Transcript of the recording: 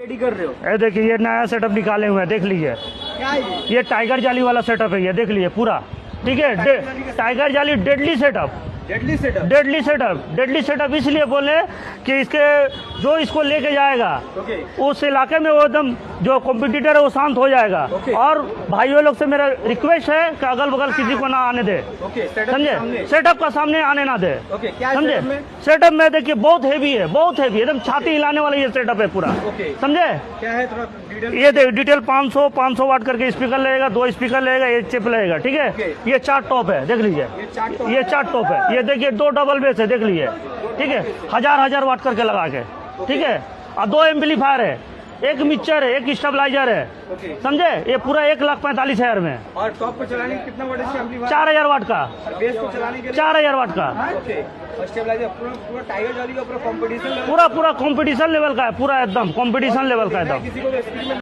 Ready कर रहे हो? ये देखिए ये नया सेटअप निकाले हुए हैं, देख लीजिए। क्या है ये टाइगर जाली वाला सेटअप है, ये देख लीजिए पूरा। ठीक है, टाइगर जाली deadly setup. Deadly setup? Deadly setup इसलिए बोले कि इसके जो इसको लेके जाएगा उस इलाके में वो एकदम जो कॉम्पिटिटर है वो शांत हो जाएगा। और भाइयों लोग से मेरा रिक्वेस्ट है कि अगल बगल किसी को ना आने दे, समझे? सेटअप का सामने आने ना दे, समझे? सेटअप में देखिए बहुत हेवी है, बहुत हेवी, एकदम छाती हिलाने वाला ये सेटअप है पूरा, समझे? क्या है थोड़ा डिटेल? ये डिटेल 500 वाट करके स्पीकर लगेगा, 2 स्पीकर लगेगा, 1 चिप लगेगा। ठीक है, ये 4 टॉप है, देख लीजिए। ये 4 टॉप है, ये देखिए 2 डबल बेस है, देख लीजिए। ठीक है, हजार वाट करके लगा के, ठीक है। और 2 एम्पलीफायर है, 1 मिक्सचर है, 1 स्टेबलाइजर है, समझे? ये पूरा 1,45,000 में। और टॉप पे चलाने के कितना वाट है एम्पलीफायर? 4000 वाट का। बेस को चलाने के लिए 4000 वाट का। और स्टेबलाइजर पूरा टाइगर जाली का पूरा कंपटीशन पूरा कंपटीशन लेवल का है, पूरा एकदम कंपटीशन लेवल का एकदम। किसी को